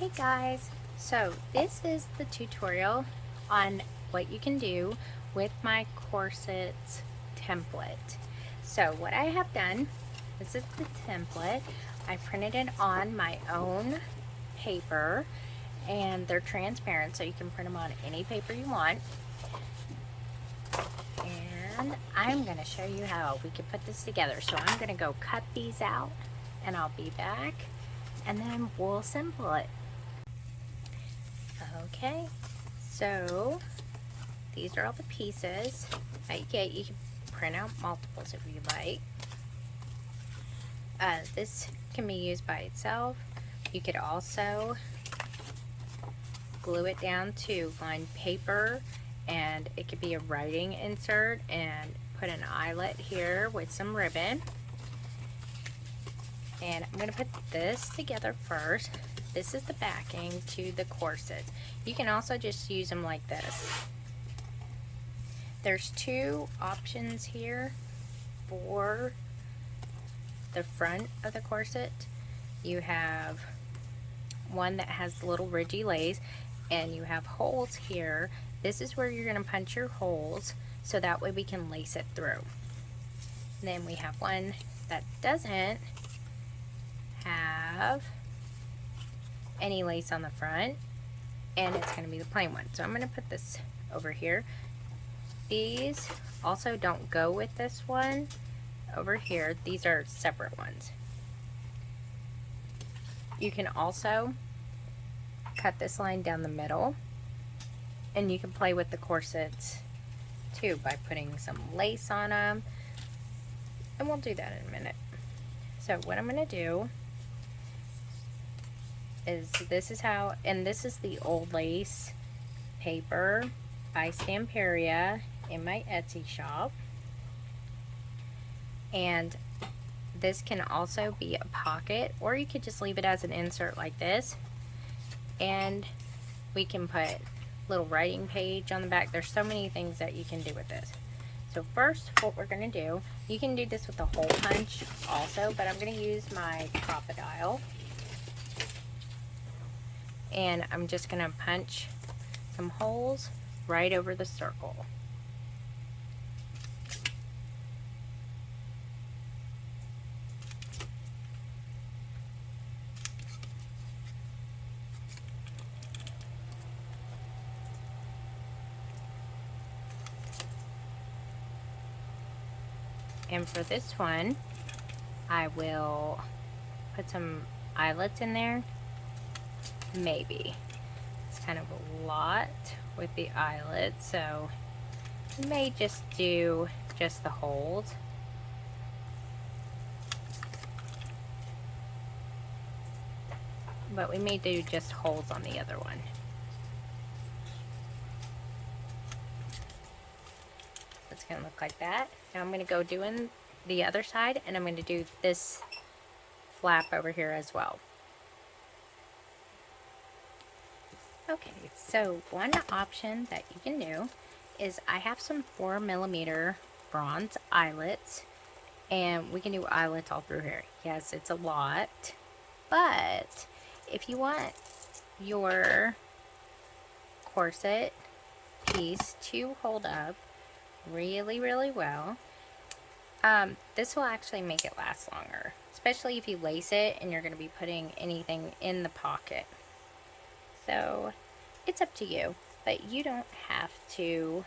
Hey guys, so this is the tutorial on what you can do with my corsets template. So what I have done, this is the template. I printed it on my own paper and they're transparent so you can print them on any paper you want. And I'm going to show you how we can put this together. So I'm going to go cut these out and I'll be back and then we'll assemble it. Okay, so these are all the pieces that you get. You can print out multiples if you like. This can be used by itself. You could also glue it down to lined paper, and it could be a writing insert and put an eyelet here with some ribbon. And I'm going to put this together first. This is the backing to the corsets. You can also just use them like this. There's two options here for the front of the corset. You have one that has little ridgy lace, and you have holes here. This is where you're going to punch your holes so that way we can lace it through. And then we have one that doesn't have any lace on the front, and it's going to be the plain one. So I'm going to put this over here. These also don't go with this one over here. These are separate ones. You can also cut this line down the middle, and you can play with the corsets too by putting some lace on them, and we'll do that in a minute. So what I'm going to do is, this is how, and this is the old lace paper by Stamperia in my Etsy shop. And this can also be a pocket, or you could just leave it as an insert like this, and we can put little writing page on the back. There's so many things that you can do with this. So first, what we're going to do, you can do this with a hole punch also, but I'm going to use my Crop-A-Dile. And I'm just going to punch some holes right over the circle. And for this one, I will put some eyelets in there. Maybe. It's kind of a lot with the eyelets, so we may just do just the holes. But we may do just holes on the other one. It's going to look like that. Now I'm going to go doing the other side, and I'm going to do this flap over here as well. Okay, so one option that you can do is, I have some 4mm bronze eyelets, and we can do eyelets all through here. Yes, it's a lot, but if you want your corset piece to hold up really, really well, this will actually make it last longer, especially if you lace it and you're going to be putting anything in the pocket. So it's up to you, but you don't have to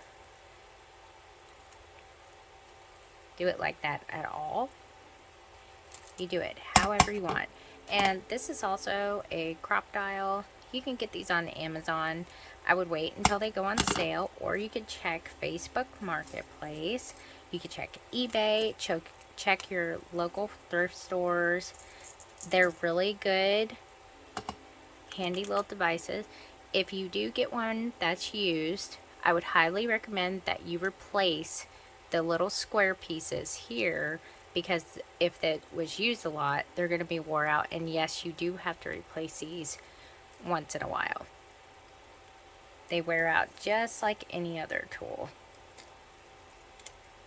do it like that at all. You do it however you want. And this is also a Crop-A-Dile. You can get these on Amazon. I would wait until they go on sale, or you could check Facebook Marketplace. You could check eBay, check your local thrift stores. They're really good, handy little devices. If you do get one that's used, I would highly recommend that you replace the little square pieces here, because if it was used a lot, they're going to be wore out, and yes, you do have to replace these once in a while. They wear out just like any other tool.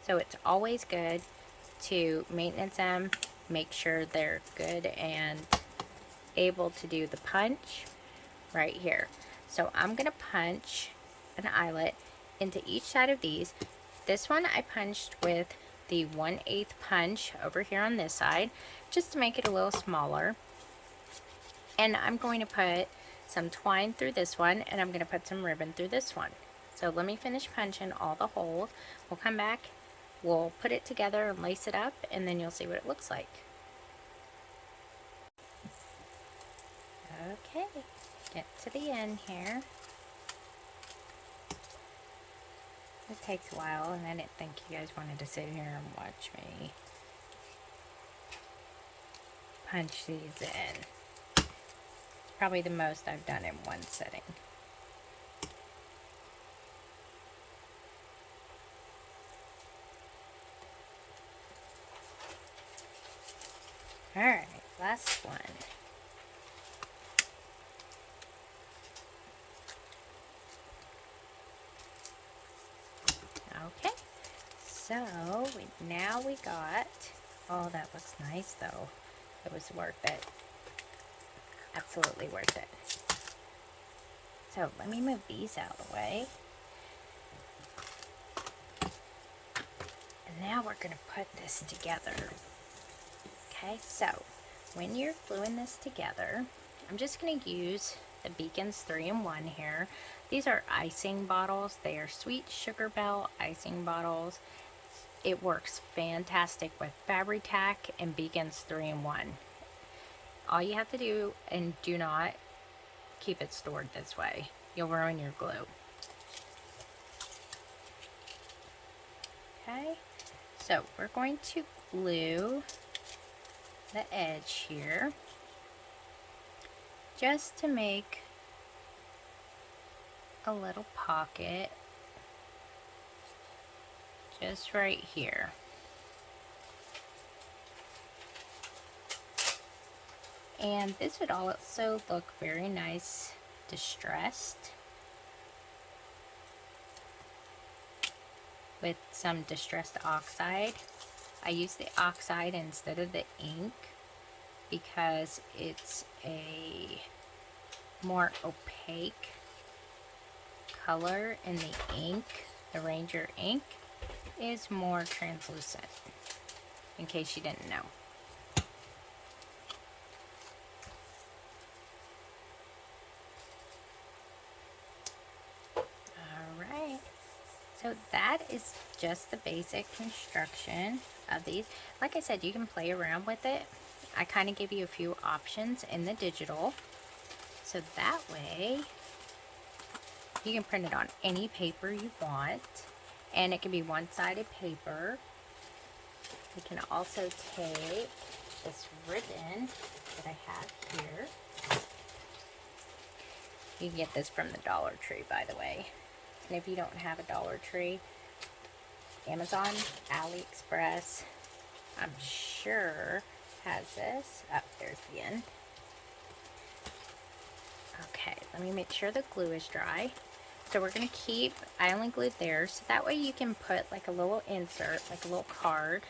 So it's always good to maintenance them, make sure they're good and able to do the punch. right here. So I'm gonna punch an eyelet into each side of these. This one I punched with the 1/8 punch over here on this side, just to make it a little smaller. And I'm going to put some twine through this one, and I'm going to put some ribbon through this one. So let me finish punching all the holes. We'll come back, we'll put it together and lace it up, and then you'll see what it looks like. Okay, get to the end here. It takes a while, and I didn't think you guys wanted to sit here and watch me punch these in. It's probably the most I've done in one sitting. Alright, last one. Okay, so now we got, oh, that looks nice though. It was worth it. Absolutely worth it. So let me move these out of the way. And now we're going to put this together. Okay, so when you're gluing this together, I'm just going to use the Beacons 3-in-1 here. These are icing bottles. They are Sweet Sugar Belle icing bottles. It works fantastic with Fabri-Tac and Beacons 3-in-1. All you have to do, and do not keep it stored this way. You'll ruin your glue. Okay, so we're going to glue the edge here just to make a little pocket just right here. And this would also look very nice distressed with some distressed oxide. I use the oxide instead of the ink because it's a more opaque color, and the ink, the Ranger ink, is more translucent, in case you didn't know. Alright, so that is just the basic construction of these. Like I said, you can play around with it. I kind of give you a few options in the digital, so that way you can print it on any paper you want, and it can be one-sided paper. You can also take this ribbon that I have here. You can get this from the Dollar Tree, by the way. And if you don't have a Dollar Tree, Amazon, AliExpress, I'm sure has this. Oh, there's the end. Okay, let me make sure the glue is dry. So we're going to keep, I only glued there, so that way you can put like a little insert, like a little card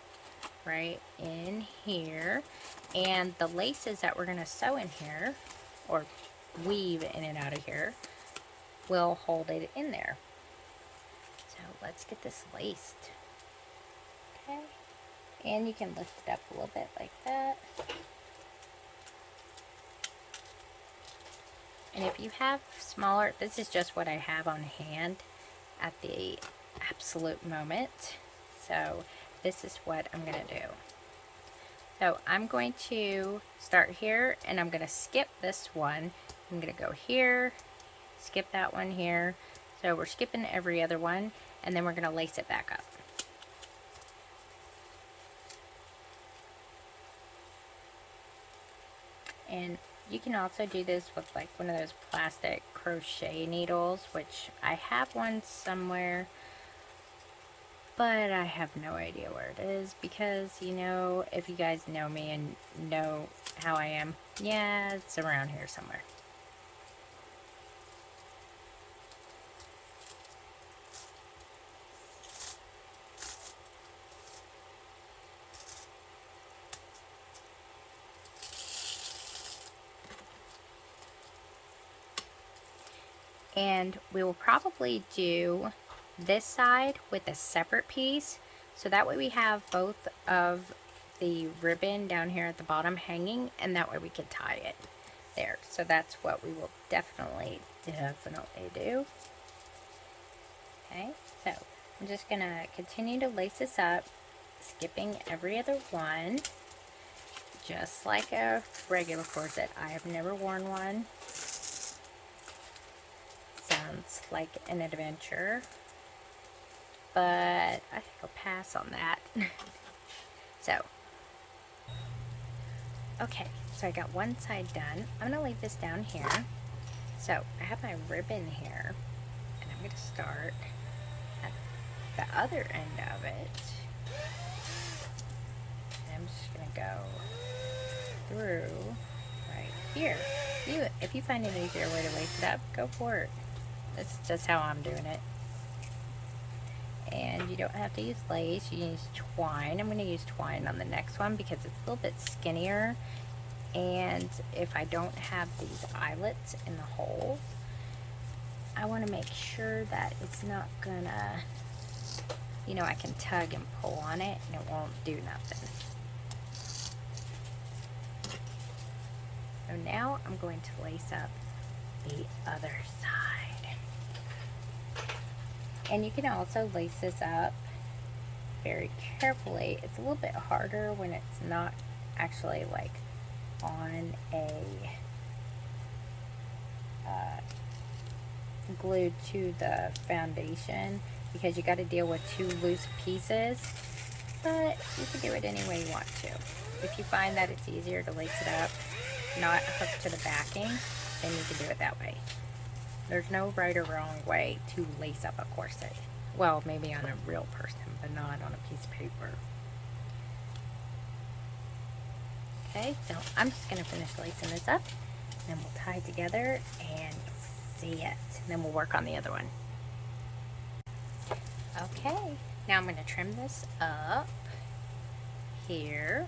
right in here. And the laces that we're going to sew in here, or weave in and out of here, will hold it in there. So let's get this laced. Okay, and you can lift it up a little bit like that. And if you have smaller, this is just what I have on hand at the absolute moment. So this is what I'm going to do. So I'm going to start here, and I'm going to skip this one. I'm going to go here, skip that one here. So we're skipping every other one, and then we're going to lace it back up. And you can also do this with like one of those plastic crochet needles, which I have one somewhere, but I have no idea where it is because, you know, if you guys know me and know how I am, yeah, it's around here somewhere. And we will probably do this side with a separate piece, so that way we have both of the ribbon down here at the bottom hanging, and that way we can tie it there. So that's what we will definitely do. Okay, so I'm just gonna continue to lace this up, skipping every other one, just like a regular corset. I have never worn one. Sounds like an adventure, but I think I'll pass on that. So, okay, so I got one side done. I'm gonna leave this down here. So I have my ribbon here, and I'm gonna start at the other end of it. And I'm just gonna go through right here. If you find an easier way to lace it up, go for it. That's just how I'm doing it. And you don't have to use lace, you use twine. I'm going to use twine on the next one because it's a little bit skinnier, and if I don't have these eyelets in the hole, I want to make sure that it's not gonna, you know, I can tug and pull on it and it won't do nothing. So now I'm going to lace up the other side. And you can also lace this up very carefully. It's a little bit harder when it's not actually like on a glued to the foundation, because you got to deal with two loose pieces, but you can do it any way you want to. If you find that it's easier to lace it up, not hooked to the backing, then you can do it that way. There's no right or wrong way to lace up a corset. Well, maybe on a real person, but not on a piece of paper. Okay, so I'm just going to finish lacing this up, and then we'll tie it together and see it. And then we'll work on the other one. Okay, now I'm going to trim this up here.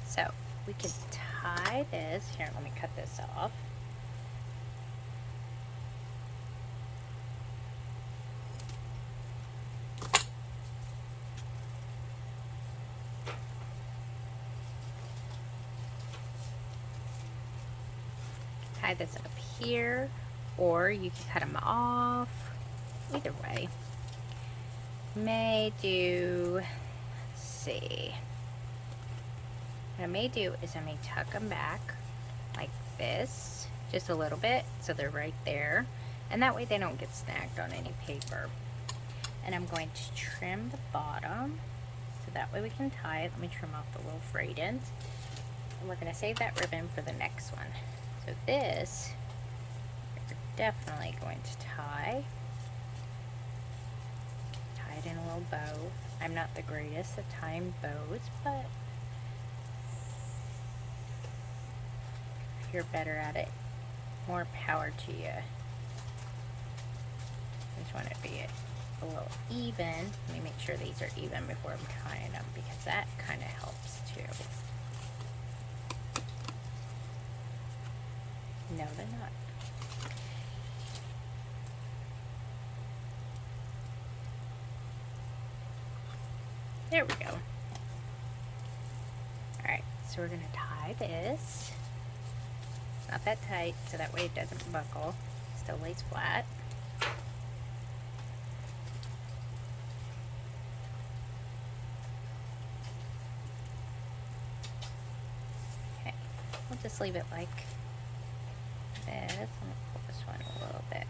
So we can tie this. Here, let me cut this off. Tie this up here, or you can cut them off. Either way. May do, let's see. What I may do is I may tuck them back like this, just a little bit, so they're right there. And that way they don't get snagged on any paper. And I'm going to trim the bottom, so that way we can tie it. Let me trim off the little frayed ends. And we're going to save that ribbon for the next one. So this, we're definitely going to tie it in a little bow. I'm not the greatest at tying bows, but if you're better at it, more power to you. I just want it to be a little even. Let me make sure these are even before I'm tying them, because that kind of helps too. No, they're not. There we go. Alright, so we're going to tie this. Not that tight, so that way it doesn't buckle. Still lays flat. Okay, we'll just leave it like this. Let me pull this one a little bit.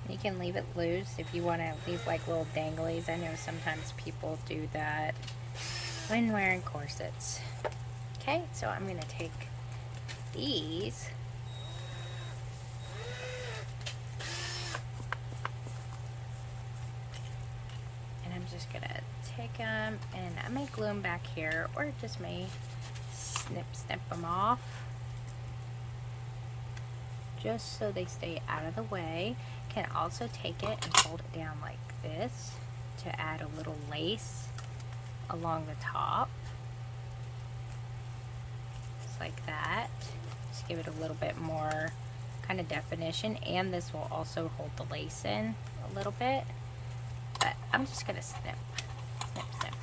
You can leave it loose if you want to leave like little danglies. I know sometimes people do that when wearing corsets. Okay, so I'm going to take these and I'm just going to take them, and I may glue them back here, or just may snip them off, just so they stay out of the way. Can also take it and fold it down like this to add a little lace along the top, just like that. Just give it a little bit more kind of definition, and this will also hold the lace in a little bit. But I'm just gonna snip, snip, snip.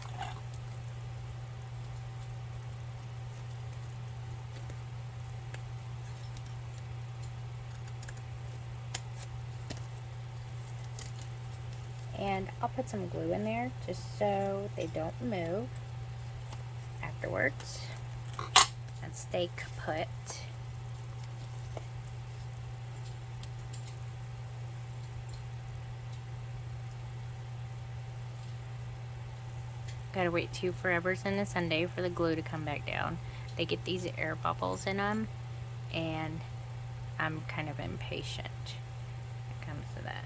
And I'll put some glue in there just so they don't move afterwards and stay put. Gotta wait 2 forevers and a Sunday for the glue to come back down. They get these air bubbles in them, and I'm kind of impatient when it comes to that.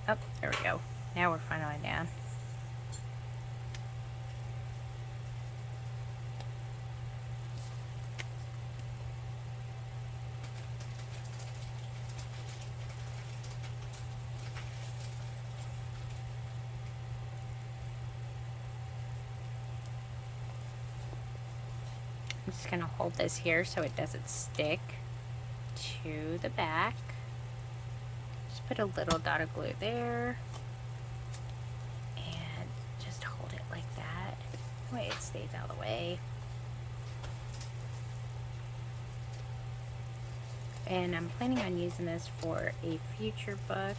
Oh, there we go. Now we're finally down. I'm just going to hold this here so it doesn't stick to the back. Just put a little dot of glue there. And just hold it like that. That way it stays out of the way. And I'm planning on using this for a future book.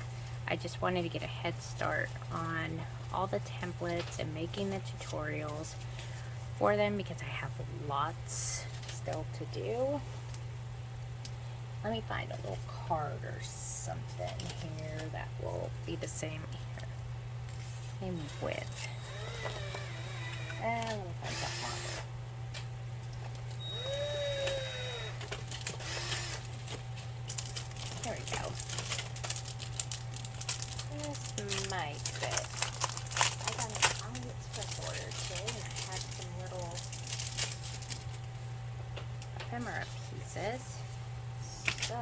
I just wanted to get a head start on all the templates and making the tutorials for them because I have lots still to do. Let me find a little card or something here that will be the same here. Same width. Let me find that marker. There we go. This might fit. I got an AliExpress order today and I had some little ephemera pieces. So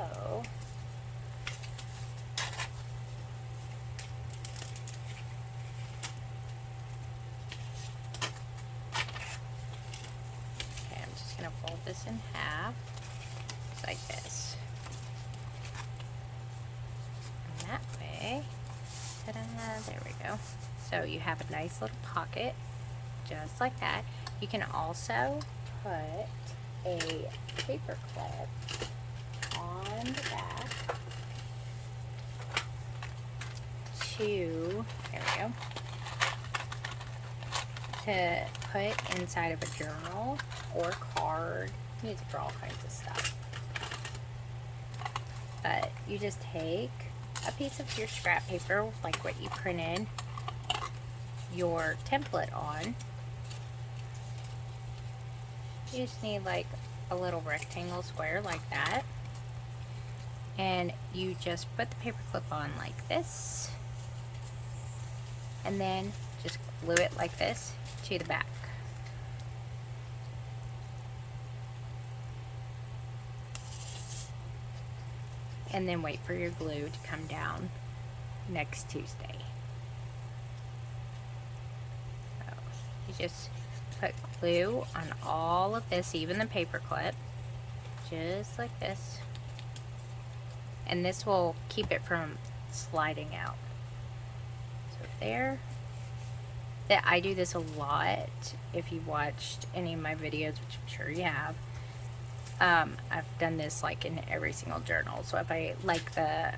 okay, I'm just gonna fold this in half, just like this. And that way, ta-da, there we go. So you have a nice little pocket, just like that. You can also put a paper clip on the back to, there we go, to put inside of a journal or card. You use it for all kinds of stuff. But you just take a piece of your scrap paper, like what you printed your template on. You just need like a little rectangle square like that. And you just put the paper clip on like this. And then just glue it like this to the back. And then wait for your glue to come down next Tuesday. So you just put glue on all of this, even the paper clip, just like this. And this will keep it from sliding out. So there. That I do this a lot. If you watched any of my videos, which I'm sure you have, I've done this like in every single journal. So if I like the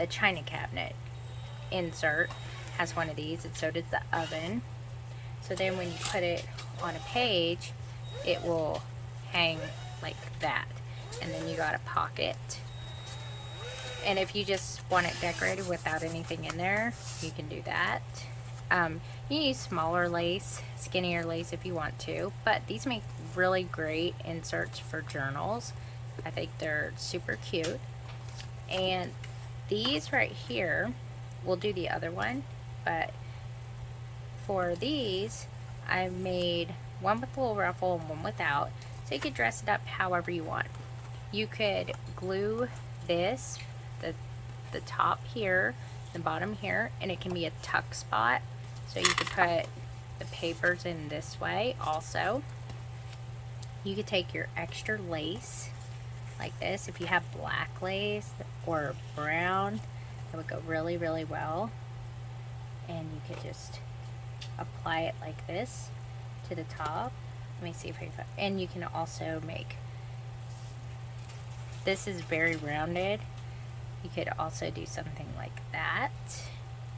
china cabinet insert has one of these, and so does the oven. So then when you put it on a page, it will hang like that. And then you got a pocket. And if you just want it decorated without anything in there, you can do that. You use smaller lace, skinnier lace if you want to, but these make really great inserts for journals. I think they're super cute. And these right here, we'll do the other one, but for these, I made one with a little ruffle and one without, so you could dress it up however you want. You could glue this, the top here, the bottom here, and it can be a tuck spot. So you could put the papers in this way also. You could take your extra lace like this. If you have black lace or brown, that would go really, really well. And you could just apply it like this to the top. Let me see if I can, and you can also make, this is very rounded. You could also do something like that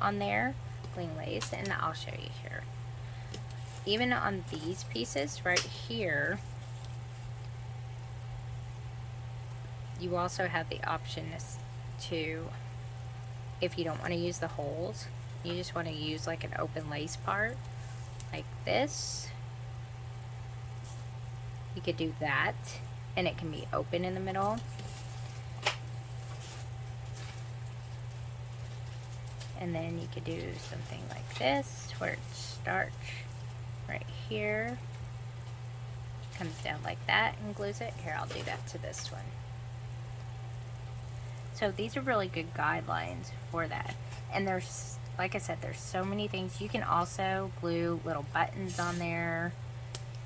on there, bling lace, and I'll show you here. Even on these pieces right here, you also have the option to, if you don't want to use the holes, you just want to use like an open lace part, like this. You could do that, and it can be open in the middle. And then you could do something like this, where it starts right here, comes down like that and glues it. Here, I'll do that to this one. So these are really good guidelines for that. And there's, like I said, there's so many things. You can also glue little buttons on there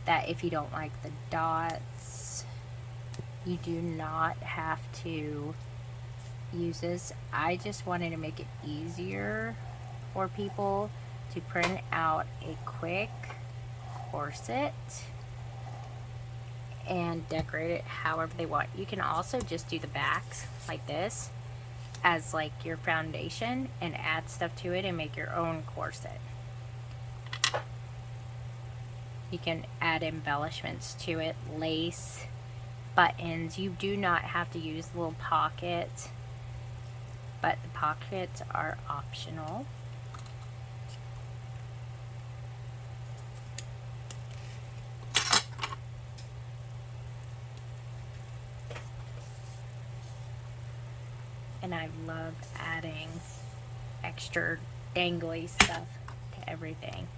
that if you don't like the dots, you do not have to use this. I just wanted to make it easier for people to print out a quick corset and decorate it however they want. You can also just do the backs like this as like your foundation and add stuff to it and make your own corset. You can add embellishments to it, lace, buttons. You do not have to use little pockets, but the pockets are optional. And I love adding extra dangly stuff to everything.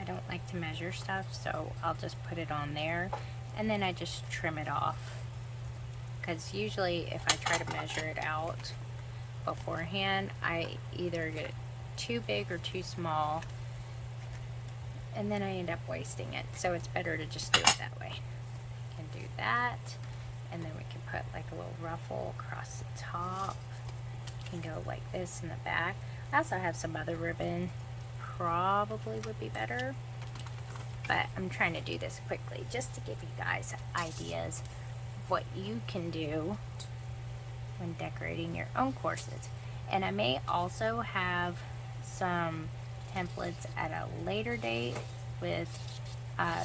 I don't like to measure stuff, so I'll just put it on there and then I just trim it off. Because usually if I try to measure it out beforehand, I either get it too big or too small, and then I end up wasting it. So it's better to just do it that way. You can do that, and then we can put like a little ruffle across the top. You can go like this in the back. I also have some other ribbon, probably would be better, but I'm trying to do this quickly just to give you guys ideas what you can do when decorating your own corsets. And I may also have some templates at a later date with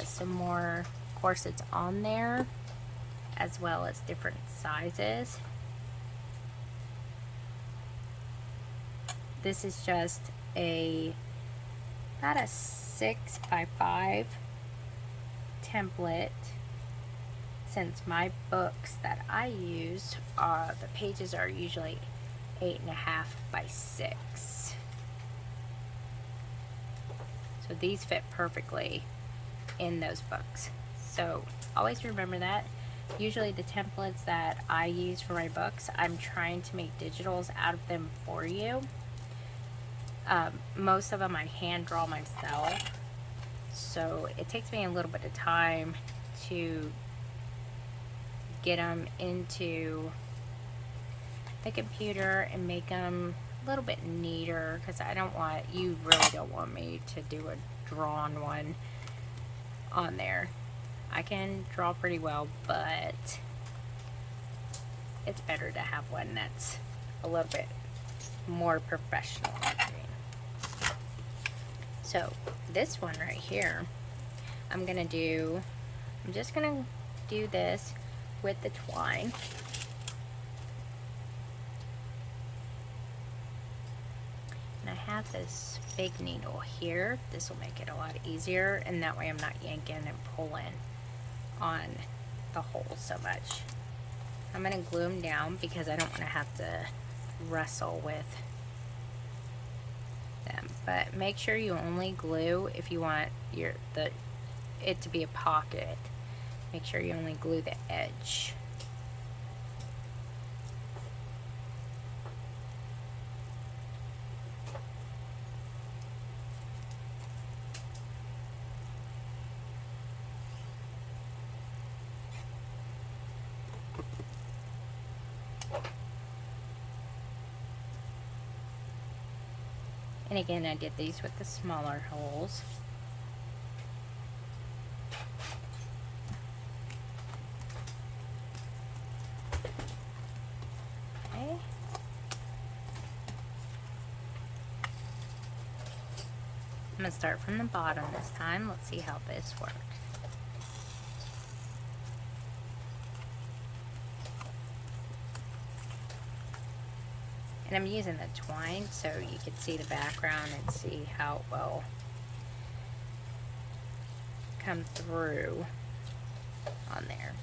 some more corsets on there, as well as different sizes. This is just about a 6x5 template, since my books that I use, the pages are usually 8.5x6. So these fit perfectly in those books. So always remember that. Usually the templates that I use for my books, I'm trying to make digitals out of them for you. Most of them I hand draw myself, so it takes me a little bit of time to get them into the computer and make them a little bit neater, because I don't want, you really don't want me to do a drawn one on there. I can draw pretty well, but it's better to have one that's a little bit more professional looking. So this one right here, I'm just gonna do this with the twine. And I have this big needle here. This will make it a lot easier, and that way I'm not yanking and pulling on the hole so much. I'm gonna glue them down because I don't want to have to wrestle with them. But make sure you only glue if you want the it to be a pocket, make sure you only glue the edge. And again, I did these with the smaller holes. Okay. I'm going to start from the bottom this time. Let's see how this works. And I'm using the twine so you can see the background and see how it will come through on there.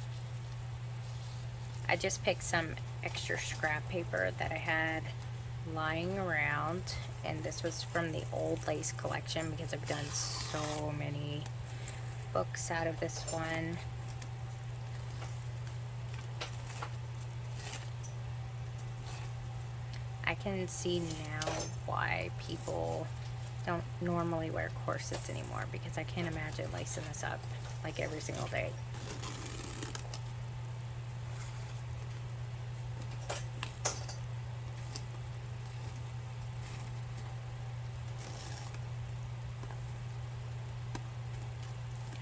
I just picked some extra scrap paper that I had lying around, and this was from the old lace collection because I've done so many books out of this one. I can see now why people don't normally wear corsets anymore, because I can't imagine lacing this up like every single day.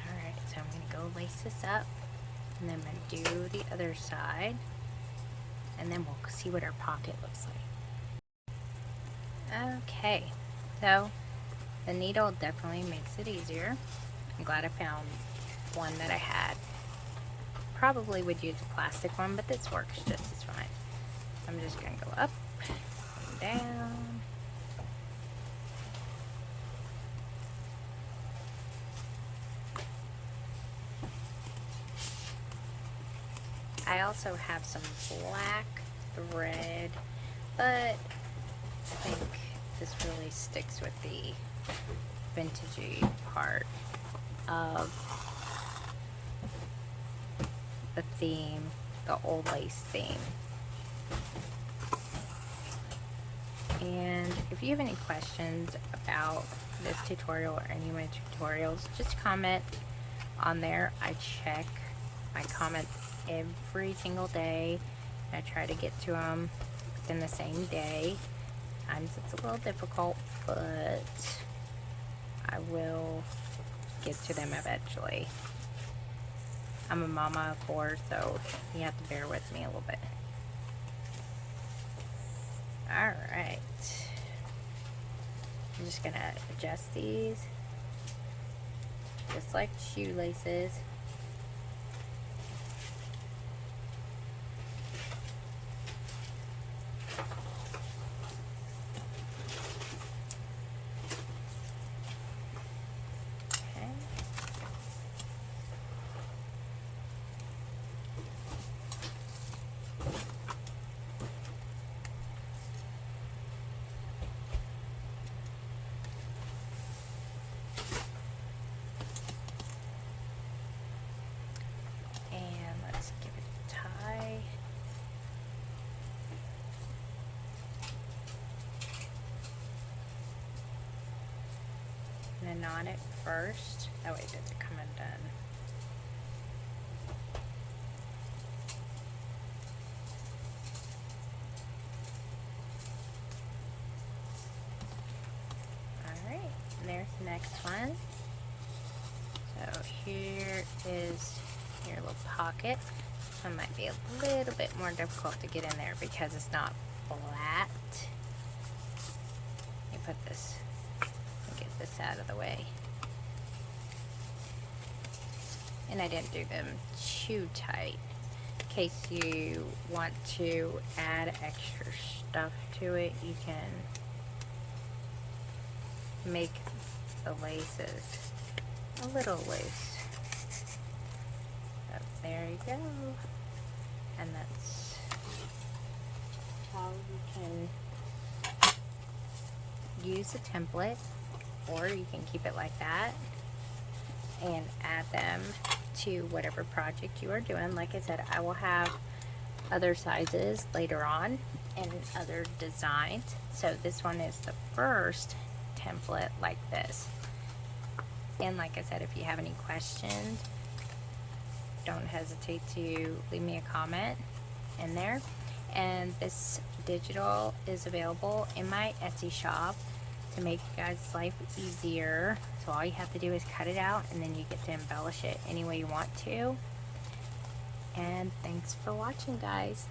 Alright, so I'm going to go lace this up, and then I'm going to do the other side, and then we'll see what our pocket looks like. Okay, so the needle definitely makes it easier. I'm glad I found one that I had. Probably would use a plastic one, but this works just as fine. I'm just going to go up and down. I also have some black thread, but I think this really sticks with the vintagey part of the theme, the old lace theme. And if you have any questions about this tutorial or any of my tutorials, just comment on there. I check my comments every single day. I try to get to them within the same day. Sometimes it's a little difficult, but I will get to them eventually. I'm a mama of 4, so you have to bear with me a little bit. Alright. I'm just gonna adjust these just like shoelaces. And knot it first, that way it doesn't come undone. Alright, and there's the next one. So here is your little pocket. This one might be a little bit more difficult to get in there because it's not flat. Let me put this, get this out of the way. And I didn't do them too tight. In case you want to add extra stuff to it, you can make the laces a little loose. So there you go. And that's how you can use a template, or you can keep it like that. and add them to whatever project you are doing. Like I said, I will have other sizes later on and other designs. So this one is the first template like this. And like I said, if you have any questions, don't hesitate to leave me a comment in there. And this digital is available in my Etsy shop to make you guys' life easier. So all you have to do is cut it out, and then you get to embellish it any way you want to. And thanks for watching, guys.